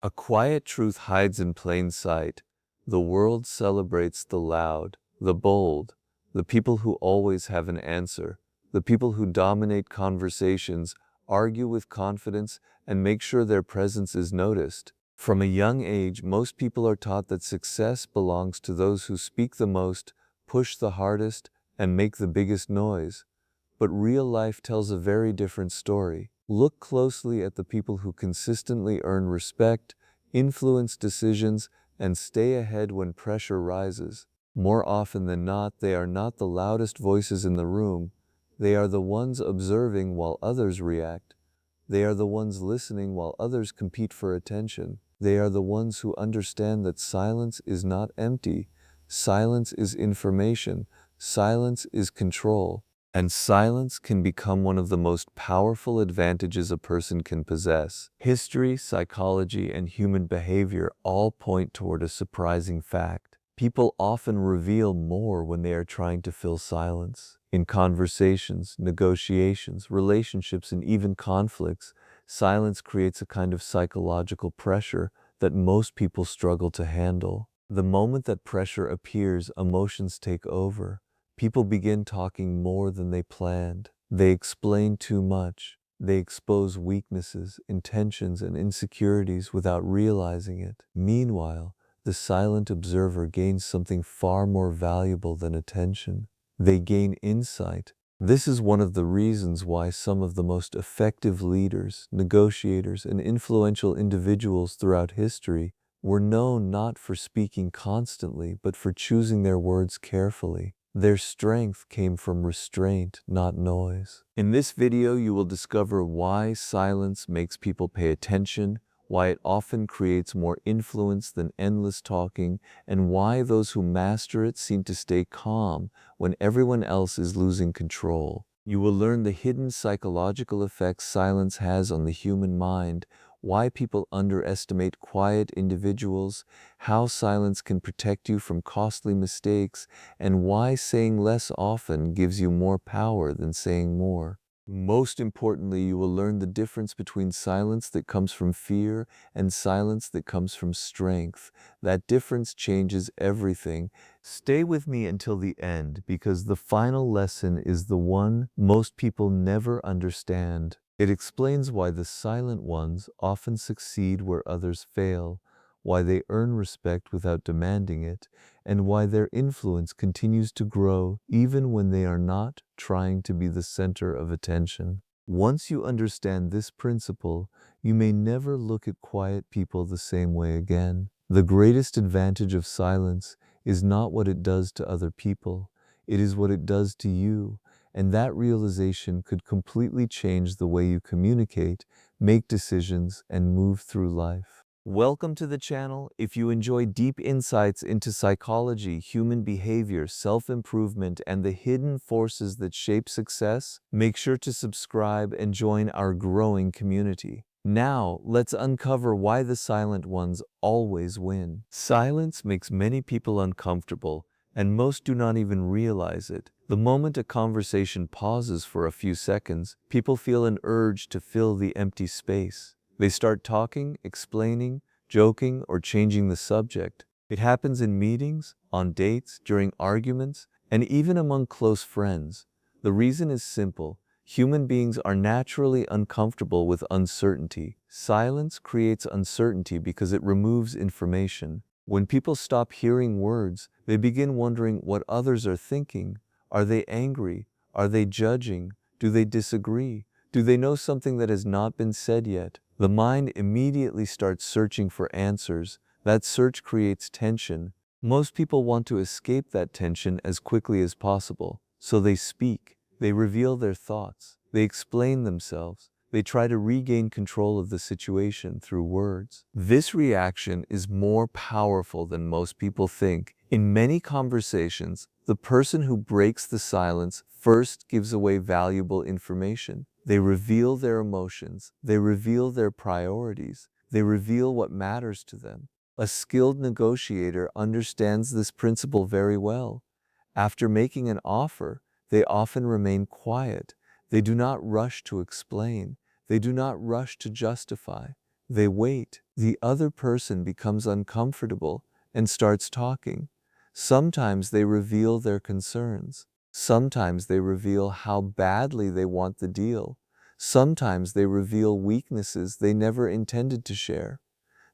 A quiet truth hides in plain sight. The world celebrates the loud, the bold, the people who always have an answer, the people who dominate conversations, argue with confidence, and make sure their presence is noticed. From a young age, most people are taught that success belongs to those who speak the most, push the hardest, and make the biggest noise. But real life tells a very different story. Look closely at the people who consistently earn respect, influence decisions, and stay ahead when pressure rises. More often than not, they are not the loudest voices in the room. They are the ones observing while others react. They are the ones listening while others compete for attention. They are the ones who understand that silence is not empty. Silence is information. Silence is control. And silence can become one of the most powerful advantages a person can possess. History, psychology, and human behavior all point toward a surprising fact. People often reveal more when they are trying to fill silence. In conversations, negotiations, relationships, and even conflicts, silence creates a kind of psychological pressure that most people struggle to handle. The moment that pressure appears, emotions take over. People begin talking more than they planned. They explain too much. They expose weaknesses, intentions, and insecurities without realizing it. Meanwhile, the silent observer gains something far more valuable than attention. They gain insight. This is one of the reasons why some of the most effective leaders, negotiators, and influential individuals throughout history were known not for speaking constantly, but for choosing their words carefully. Their strength came from restraint, not noise. In this video, you will discover why silence makes people pay attention, why it often creates more influence than endless talking, and why those who master it seem to stay calm when everyone else is losing control. You will learn the hidden psychological effects silence has on the human mind, why people underestimate quiet individuals, how silence can protect you from costly mistakes, and why saying less often gives you more power than saying more. Most importantly, you will learn the difference between silence that comes from fear and silence that comes from strength. That difference changes everything. Stay with me until the end, because the final lesson is the one most people never understand. It explains why the silent ones often succeed where others fail, why they earn respect without demanding it, and why their influence continues to grow even when they are not trying to be the center of attention. Once you understand this principle, you may never look at quiet people the same way again. The greatest advantage of silence is not what it does to other people, it is what it does to you. And that realization could completely change the way you communicate, make decisions, and move through life. Welcome to the channel. If you enjoy deep insights into psychology, human behavior, self-improvement, and the hidden forces that shape success, make sure to subscribe and join our growing community. Now, let's uncover why the silent ones always win. Silence makes many people uncomfortable, and most do not even realize it. The moment a conversation pauses for a few seconds, people feel an urge to fill the empty space. They start talking, explaining, joking, or changing the subject. It happens in meetings, on dates, during arguments, and even among close friends. The reason is simple. Human beings are naturally uncomfortable with uncertainty. Silence creates uncertainty because it removes information. When people stop hearing words, they begin wondering what others are thinking. Are they angry? Are they judging? Do they disagree? Do they know something that has not been said yet? The mind immediately starts searching for answers. That search creates tension. Most people want to escape that tension as quickly as possible. So they speak. They reveal their thoughts. They explain themselves. They try to regain control of the situation through words. This reaction is more powerful than most people think. In many conversations, the person who breaks the silence first gives away valuable information. They reveal their emotions. They reveal their priorities. They reveal what matters to them. A skilled negotiator understands this principle very well. After making an offer, they often remain quiet. They do not rush to explain. They do not rush to justify. They wait. The other person becomes uncomfortable and starts talking. Sometimes they reveal their concerns. Sometimes they reveal how badly they want the deal. Sometimes they reveal weaknesses they never intended to share.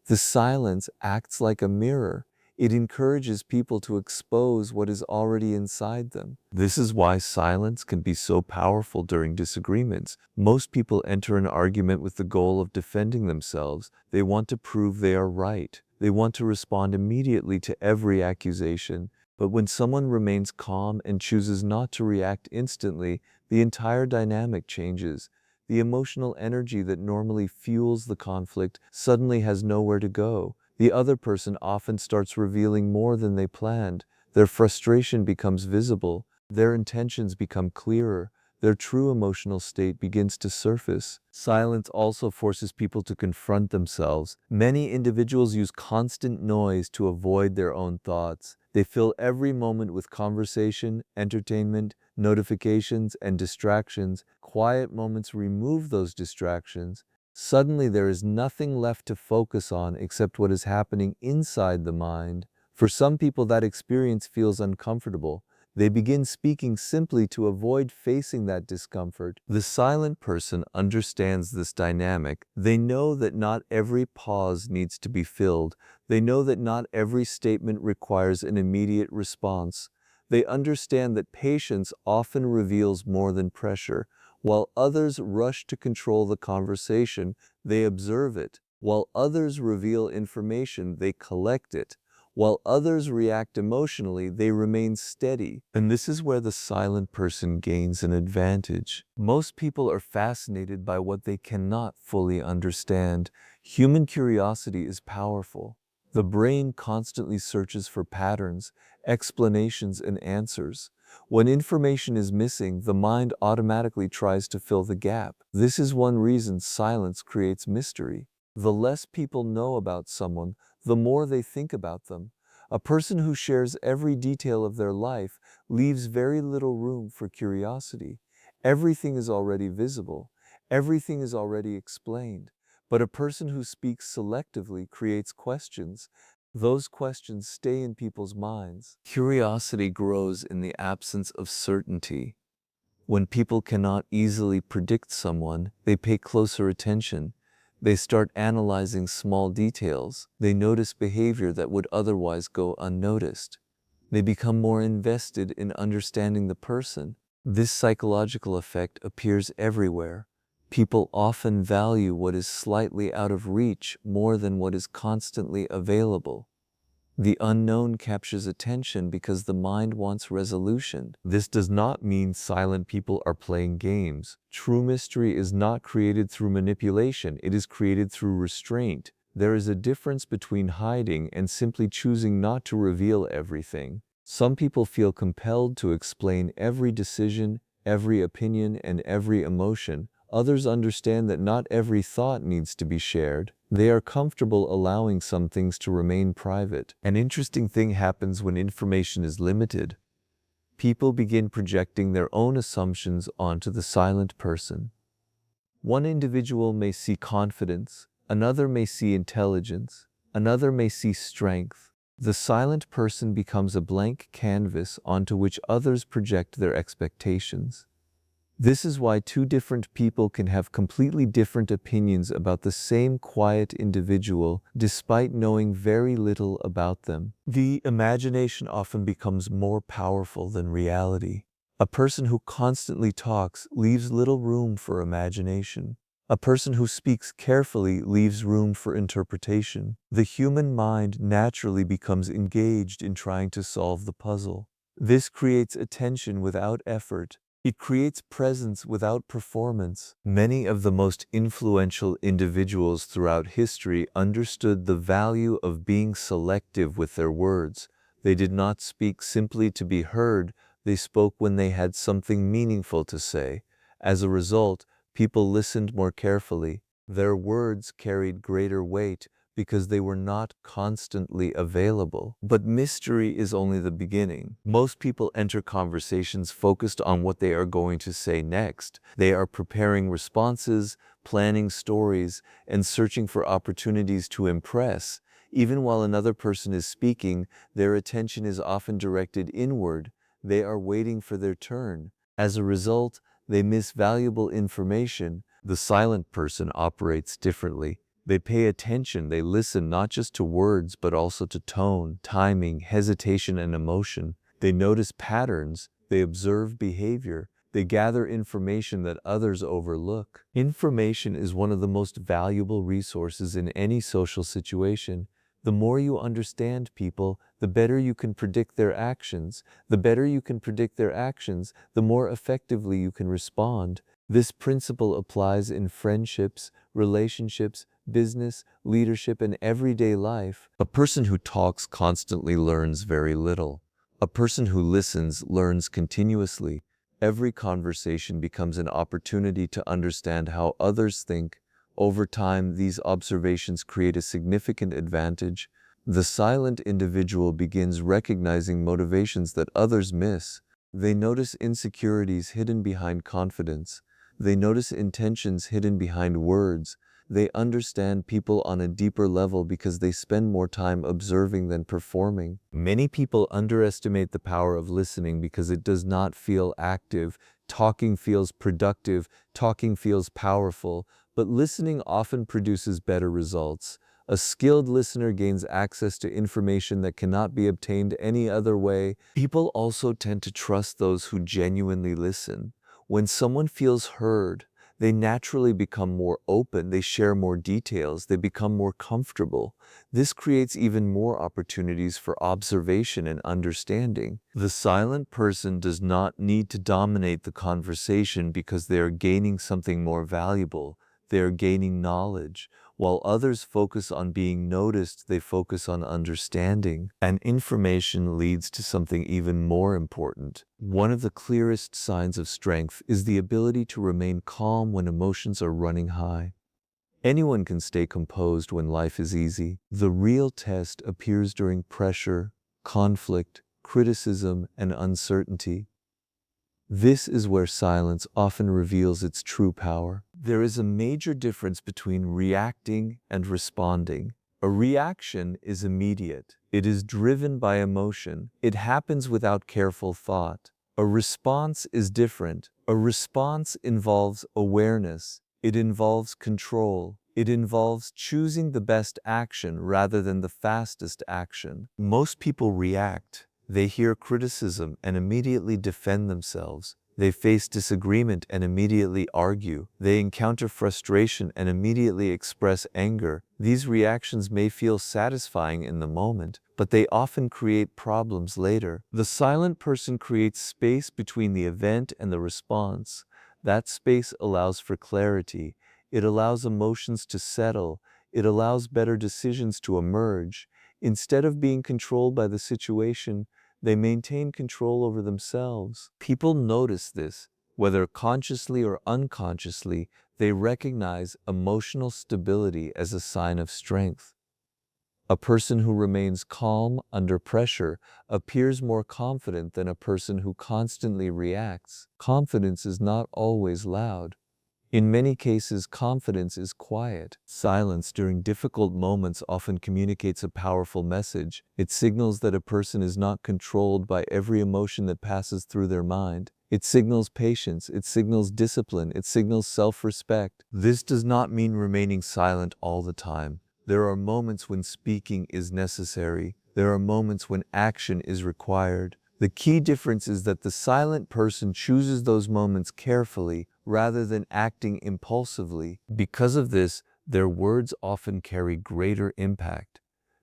The silence acts like a mirror. It encourages people to expose what is already inside them. This is why silence can be so powerful during disagreements. Most people enter an argument with the goal of defending themselves. They want to prove they are right. They want to respond immediately to every accusation. But when someone remains calm and chooses not to react instantly, the entire dynamic changes. The emotional energy that normally fuels the conflict suddenly has nowhere to go. The other person often starts revealing more than they planned. Their frustration becomes visible. Their intentions become clearer. Their true emotional state begins to surface. Silence also forces people to confront themselves. Many individuals use constant noise to avoid their own thoughts. They fill every moment with conversation, entertainment, notifications, and distractions. Quiet moments remove those distractions. Suddenly there is nothing left to focus on except what is happening inside the mind. For some people that experience feels uncomfortable. They begin speaking simply to avoid facing that discomfort. The silent person understands this dynamic. They know that not every pause needs to be filled. They know that not every statement requires an immediate response. They understand that patience often reveals more than pressure. While others rush to control the conversation, they observe it. While others reveal information, they collect it. While others react emotionally, they remain steady. And this is where the silent person gains an advantage. Most people are fascinated by what they cannot fully understand. Human curiosity is powerful. The brain constantly searches for patterns, explanations, and answers. When information is missing, the mind automatically tries to fill the gap. This is one reason silence creates mystery. The less people know about someone, the more they think about them. A person who shares every detail of their life leaves very little room for curiosity. Everything is already visible. Everything is already explained. But a person who speaks selectively creates questions. Those questions stay in people's minds. Curiosity grows in the absence of certainty. When people cannot easily predict someone, they pay closer attention. They start analyzing small details. They notice behavior that would otherwise go unnoticed. They become more invested in understanding the person. This psychological effect appears everywhere. People often value what is slightly out of reach more than what is constantly available. The unknown captures attention because the mind wants resolution. This does not mean silent people are playing games. True mystery is not created through manipulation, it is created through restraint. There is a difference between hiding and simply choosing not to reveal everything. Some people feel compelled to explain every decision, every opinion, and every emotion. Others understand that not every thought needs to be shared. They are comfortable allowing some things to remain private. An interesting thing happens when information is limited. People begin projecting their own assumptions onto the silent person. One individual may see confidence, another may see intelligence, another may see strength. The silent person becomes a blank canvas onto which others project their expectations. This is why two different people can have completely different opinions about the same quiet individual, despite knowing very little about them. The imagination often becomes more powerful than reality. A person who constantly talks leaves little room for imagination. A person who speaks carefully leaves room for interpretation. The human mind naturally becomes engaged in trying to solve the puzzle. This creates attention without effort. It creates presence without performance. Many of the most influential individuals throughout history understood the value of being selective with their words. They did not speak simply to be heard, they spoke when they had something meaningful to say. As a result, people listened more carefully. Their words carried greater weight because they were not constantly available. But mystery is only the beginning. Most people enter conversations focused on what they are going to say next. They are preparing responses, planning stories, and searching for opportunities to impress. Even while another person is speaking, their attention is often directed inward. They are waiting for their turn. As a result, they miss valuable information. The silent person operates differently. They pay attention, they listen not just to words but also to tone, timing, hesitation, and emotion. They notice patterns, they observe behavior, they gather information that others overlook. Information is one of the most valuable resources in any social situation. The more you understand people, the better you can predict their actions. The better you can predict their actions, the more effectively you can respond. This principle applies in friendships, relationships, business, leadership, and everyday life. A person who talks constantly learns very little. A person who listens learns continuously. Every conversation becomes an opportunity to understand how others think. Over time, these observations create a significant advantage. The silent individual begins recognizing motivations that others miss. They notice insecurities hidden behind confidence. They notice intentions hidden behind words. They understand people on a deeper level because they spend more time observing than performing. Many people underestimate the power of listening because it does not feel active. Talking feels productive, talking feels powerful, but listening often produces better results. A skilled listener gains access to information that cannot be obtained any other way. People also tend to trust those who genuinely listen. When someone feels heard, they naturally become more open, they share more details, they become more comfortable. This creates even more opportunities for observation and understanding. The silent person does not need to dominate the conversation because they are gaining something more valuable. They are gaining knowledge. While others focus on being noticed, they focus on understanding. And information leads to something even more important. One of the clearest signs of strength is the ability to remain calm when emotions are running high. Anyone can stay composed when life is easy. The real test appears during pressure, conflict, criticism, and uncertainty. This is where silence often reveals its true power. There is a major difference between reacting and responding. A reaction is immediate. It is driven by emotion. It happens without careful thought. A response is different. A response involves awareness. It involves control. It involves choosing the best action rather than the fastest action. Most people react. They hear criticism and immediately defend themselves. They face disagreement and immediately argue. They encounter frustration and immediately express anger. These reactions may feel satisfying in the moment, but they often create problems later. The silent person creates space between the event and the response. That space allows for clarity. It allows emotions to settle. It allows better decisions to emerge. Instead of being controlled by the situation, they maintain control over themselves. People notice this, whether consciously or unconsciously. They recognize emotional stability as a sign of strength. A person who remains calm under pressure appears more confident than a person who constantly reacts. Confidence is not always loud. In many cases, confidence is quiet. Silence during difficult moments often communicates a powerful message. It signals that a person is not controlled by every emotion that passes through their mind. It signals patience, it signals discipline, it signals self-respect. This does not mean remaining silent all the time. There are moments when speaking is necessary. There are moments when action is required. The key difference is that the silent person chooses those moments carefully rather than acting impulsively. Because of this, their words often carry greater impact.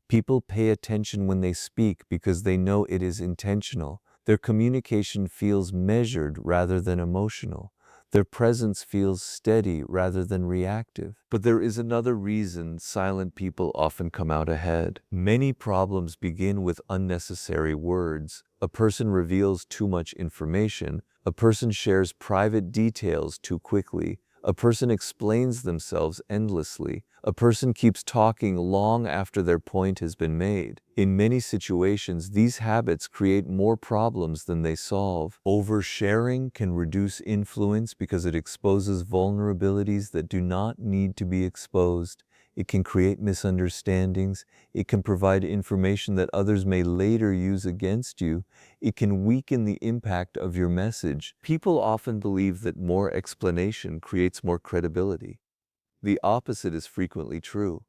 People pay attention when they speak because they know it is intentional. Their communication feels measured rather than emotional. Their presence feels steady rather than reactive. But there is another reason silent people often come out ahead. Many problems begin with unnecessary words. A person reveals too much information. A person shares private details too quickly. A person explains themselves endlessly. A person keeps talking long after their point has been made. In many situations, these habits create more problems than they solve. Oversharing can reduce influence because it exposes vulnerabilities that do not need to be exposed. It can create misunderstandings. It can provide information that others may later use against you. It can weaken the impact of your message. People often believe that more explanation creates more credibility. The opposite is frequently true.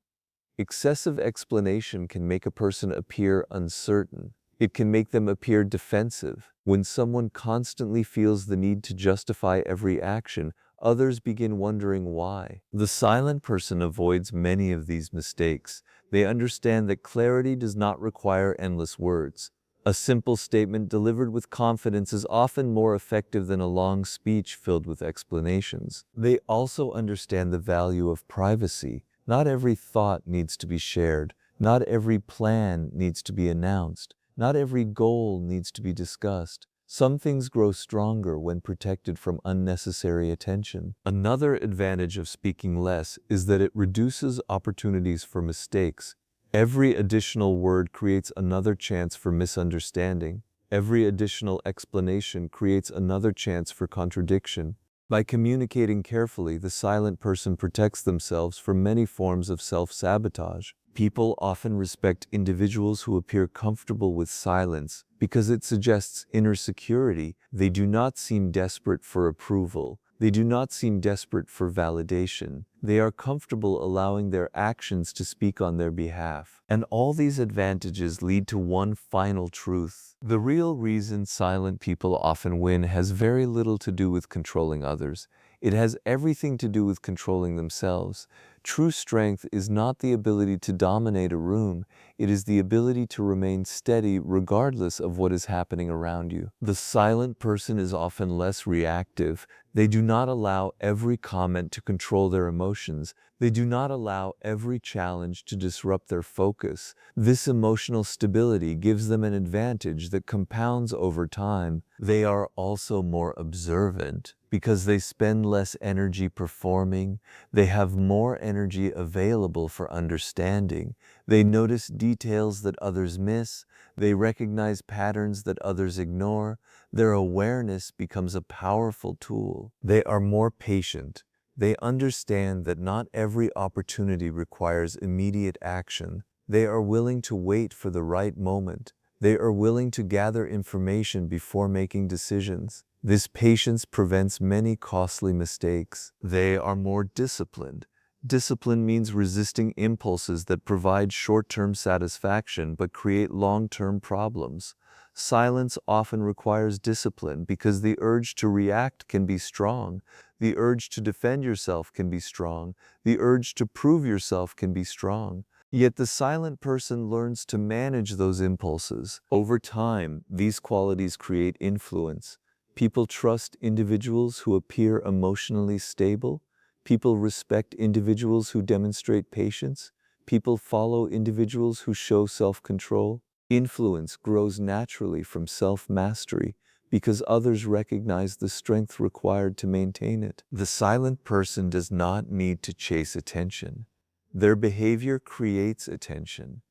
Excessive explanation can make a person appear uncertain. It can make them appear defensive. When someone constantly feels the need to justify every action, others begin wondering why. The silent person avoids many of these mistakes. They understand that clarity does not require endless words. A simple statement delivered with confidence is often more effective than a long speech filled with explanations. They also understand the value of privacy. Not every thought needs to be shared. Not every plan needs to be announced. Not every goal needs to be discussed. Some things grow stronger when protected from unnecessary attention. Another advantage of speaking less is that it reduces opportunities for mistakes. Every additional word creates another chance for misunderstanding. Every additional explanation creates another chance for contradiction. By communicating carefully, the silent person protects themselves from many forms of self-sabotage. People often respect individuals who appear comfortable with silence because it suggests inner security. They do not seem desperate for approval. They do not seem desperate for validation. They are comfortable allowing their actions to speak on their behalf. And all these advantages lead to one final truth. The real reason silent people often win has very little to do with controlling others. It has everything to do with controlling themselves. True strength is not the ability to dominate a room. It is the ability to remain steady regardless of what is happening around you. The silent person is often less reactive. They do not allow every comment to control their emotions. They do not allow every challenge to disrupt their focus. This emotional stability gives them an advantage that compounds over time. They are also more observant because they spend less energy performing. They have more energy available for understanding. They notice details that others miss. They recognize patterns that others ignore. Their awareness becomes a powerful tool. They are more patient. They understand that not every opportunity requires immediate action. They are willing to wait for the right moment. They are willing to gather information before making decisions. This patience prevents many costly mistakes. They are more disciplined. Discipline means resisting impulses that provide short-term satisfaction but create long-term problems. Silence often requires discipline because the urge to react can be strong. The urge to defend yourself can be strong. The urge to prove yourself can be strong. Yet the silent person learns to manage those impulses. Over time, these qualities create influence. People trust individuals who appear emotionally stable. People respect individuals who demonstrate patience. People follow individuals who show self-control. Influence grows naturally from self-mastery because others recognize the strength required to maintain it. The silent person does not need to chase attention. Their behavior creates attention.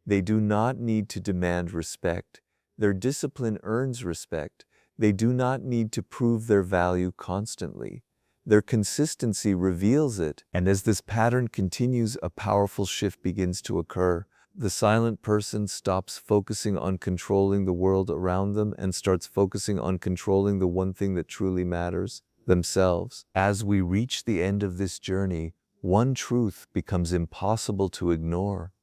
They do not need to demand respect. Their discipline earns respect. They do not need to prove their value constantly. Their consistency reveals it, and as this pattern continues, a powerful shift begins to occur. The silent person stops focusing on controlling the world around them and starts focusing on controlling the one thing that truly matters, themselves. As we reach the end of this journey, one truth becomes impossible to ignore.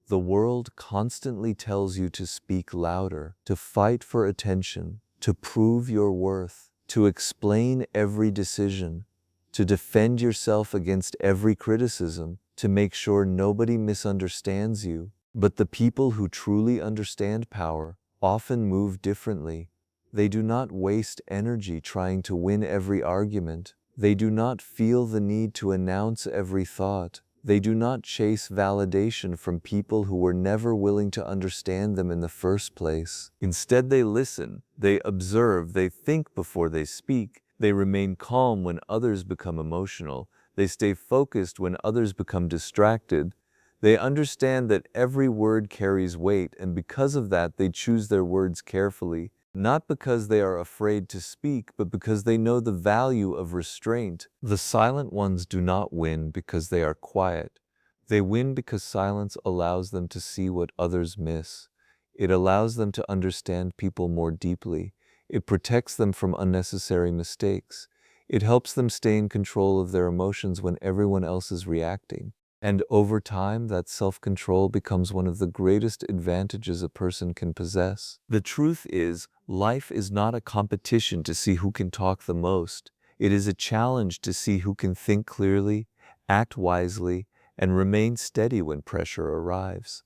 The world constantly tells you to speak louder, to fight for attention, to prove your worth, to explain every decision, to defend yourself against every criticism, to make sure nobody misunderstands you. But the people who truly understand power often move differently. They do not waste energy trying to win every argument. They do not feel the need to announce every thought. They do not chase validation from people who were never willing to understand them in the first place. Instead, they listen, they observe, they think before they speak. They remain calm when others become emotional. They stay focused when others become distracted. They understand that every word carries weight, and because of that, they choose their words carefully, not because they are afraid to speak, but because they know the value of restraint. The silent ones do not win because they are quiet. They win because silence allows them to see what others miss. It allows them to understand people more deeply. It protects them from unnecessary mistakes. It helps them stay in control of their emotions when everyone else is reacting. And over time, that self-control becomes one of the greatest advantages a person can possess. The truth is, life is not a competition to see who can talk the most. It is a challenge to see who can think clearly, act wisely, and remain steady when pressure arrives.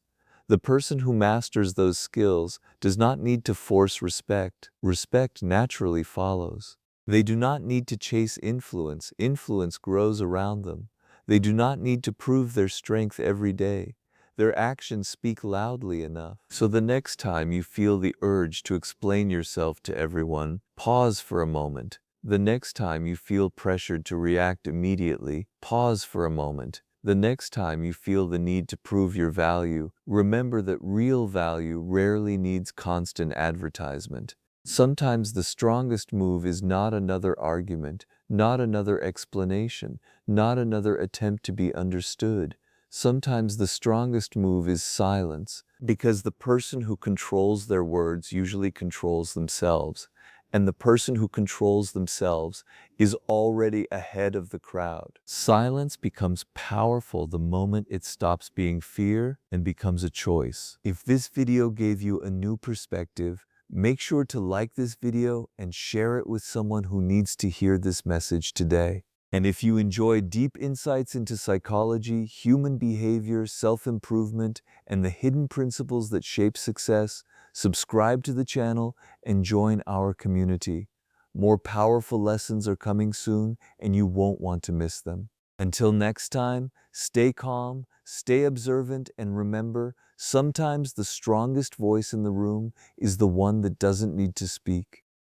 The person who masters those skills does not need to force respect. Respect naturally follows. They do not need to chase influence. Influence grows around them. They do not need to prove their strength every day. Their actions speak loudly enough. So the next time you feel the urge to explain yourself to everyone, pause for a moment. The next time you feel pressured to react immediately, pause for a moment. The next time you feel the need to prove your value, remember that real value rarely needs constant advertisement. Sometimes the strongest move is not another argument, not another explanation, not another attempt to be understood. Sometimes the strongest move is silence, because the person who controls their words usually controls themselves, and the person who controls themselves is already ahead of the crowd. Silence becomes powerful the moment it stops being fear and becomes a choice. If this video gave you a new perspective, make sure to like this video and share it with someone who needs to hear this message today. And if you enjoy deep insights into psychology, human behavior, self-improvement, and the hidden principles that shape success, subscribe to the channel and join our community. More powerful lessons are coming soon, and you won't want to miss them. Until next time, stay calm, stay observant, and remember, sometimes the strongest voice in the room is the one that doesn't need to speak.